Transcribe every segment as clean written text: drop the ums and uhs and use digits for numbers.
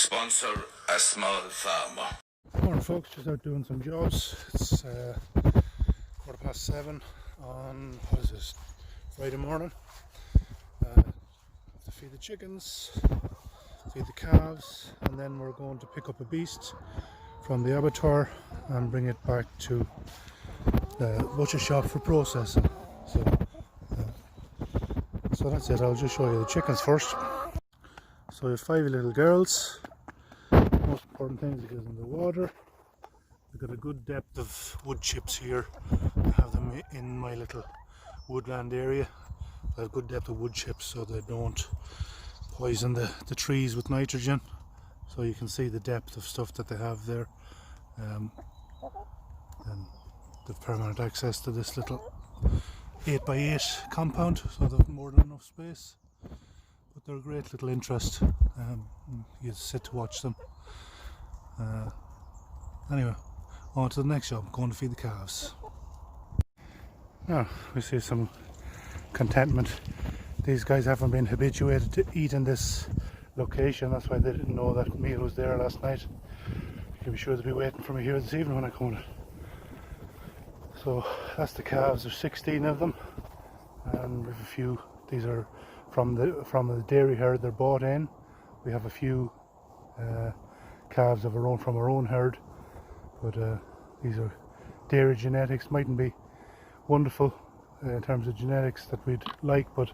sponsor a small farmer. Morning folks, just out doing some jobs. It's 7:15 on, what is this, Friday morning. Have to feed the chickens, feed the calves, and then we're going to pick up a beast from the abattoir and bring it back to the butcher shop for processing. So that's it. I'll just show you the chickens first. So we have 5 little girls. Most important thing is to get them in the water. We've got a good depth of wood chips here. I have them in my little woodland area. I have good depth of wood chips so they don't poison the trees with nitrogen. So you can see the depth of stuff that they have there. And they've permanent access to this little 8x8 compound, so they've more than enough space. But they're a great little interest. You sit to watch them. Anyway, on to the next job, going to feed the calves. Now we see some contentment. These guys haven't been habituated to eat in this location, that's why they didn't know that meal was there last night. You can be sure they'll be waiting for me here this evening when I come in. So that's the calves. There's 16 of them, and we have a few. These are from the dairy herd. They're bought in. We have a few calves of our own from our own herd, but these are dairy genetics. Mightn't be wonderful in terms of genetics that we'd like, but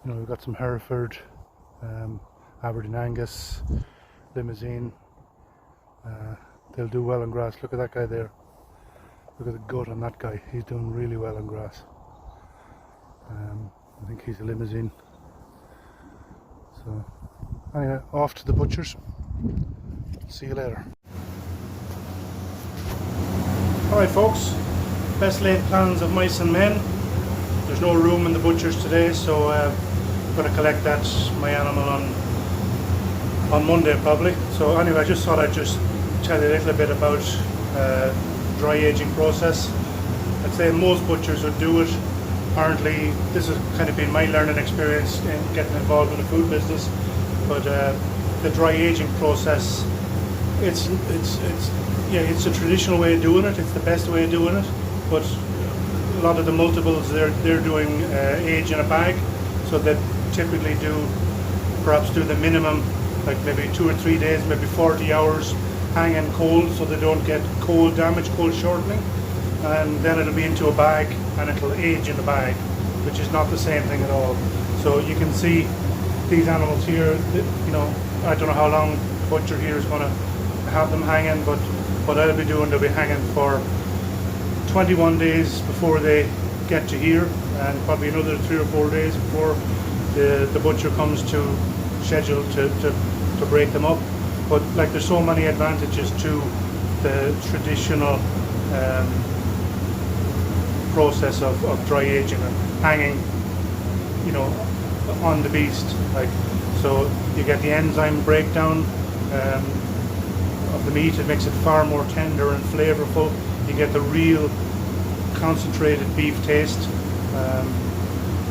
you know, we've got some Hereford, Aberdeen Angus, Limousin. They'll do well on grass. Look at that guy there. Look at the gut on that guy. He's doing really well on grass. I think he's a Limousin. So anyway, off to the butchers. See you later. Alright folks, best laid plans of mice and men. There's no room in the butchers today, so I'm going to collect my animal on Monday probably. So anyway, I just thought I'd just tell you a little bit about dry aging process. I'd say most butchers would do it. Apparently this has kind of been my learning experience in getting involved in the food business, but the dry aging process, it's a traditional way of doing it. It's the best way of doing it, but a lot of the multiples they're doing age in a bag, so they typically perhaps do the minimum, like maybe 2 or 3 days, maybe 40 hours hanging cold, so they don't get cold damage, cold shortening, and then it'll be into a bag and it'll age in the bag, which is not the same thing at all. So you can see these animals here, you know, I don't know how long the butcher here is going to have them hanging, but what I'll be doing, they'll be hanging for 21 days before they get to here, and probably another 3 or 4 days before the butcher comes to schedule to break them up. But like, there's so many advantages to the traditional process of dry aging and hanging, you know, on the beast. Like, so you get the enzyme breakdown of the meat. It makes it far more tender and flavorful. You get the real concentrated beef taste.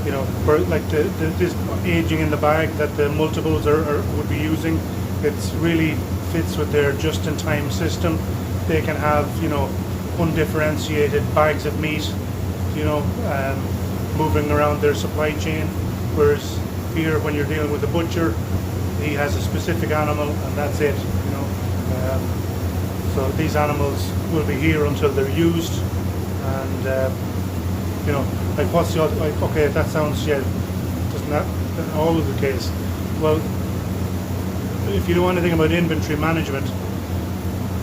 You know, for like this aging in the bag that the multiples would be using, it's really fits with their just-in-time system. They can have, you know, undifferentiated bags of meat, you know, moving around their supply chain, whereas here, when you're dealing with a butcher, he has a specific animal and that's it, you know. So these animals will be here until they're used, and you know, like, what's the other, like, okay, that sounds, yeah, isn't that always the case? Well, if you know anything about inventory management,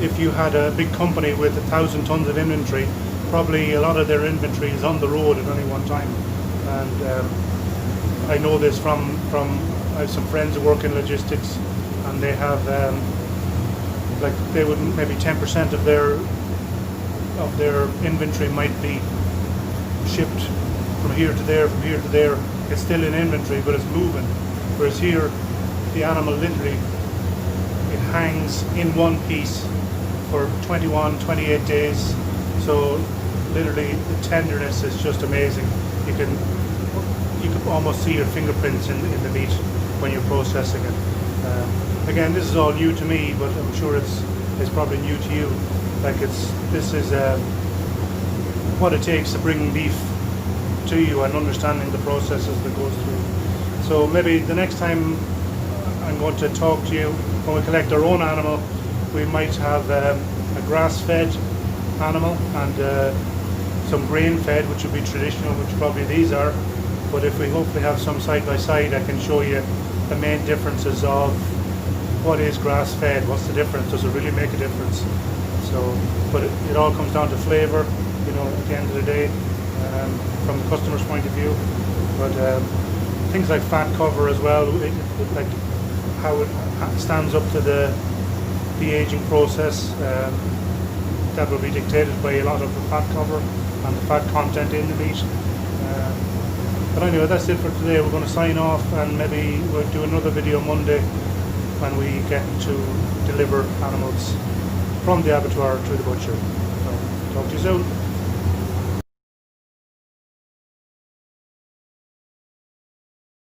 if you had a big company with 1,000 tons of inventory, probably a lot of their inventory is on the road at any one time. And I know this from I have some friends who work in logistics, and they have like, they would maybe 10% of their inventory might be shipped from here to there, from here to there. It's still in inventory, but it's moving. Whereas here, the animal literally, it hangs in one piece for 21, 28 days. So literally the tenderness is just amazing. You can almost see your fingerprints in the meat when you're processing it. again, this is all new to me, but I'm sure it's probably new to you. Like this is what it takes to bring beef to you and understanding the processes that goes through. So maybe the next time I'm going to talk to you when we collect our own animal, we might have a grass-fed animal and some grain-fed, which would be traditional, which probably these are. But if we hopefully have some side by side, I can show you the main differences of what is grass-fed, what's the difference, does it really make a difference? So, but it all comes down to flavour, you know, at the end of the day, from the customer's point of view. But things like fat cover as well, like how it stands up to the aging process, that will be dictated by a lot of the fat cover and the fat content in the meat. But anyway, that's it for today. We're going to sign off, and maybe we'll do another video Monday when we get to deliver animals from the abattoir to the butcher. So, talk to you soon.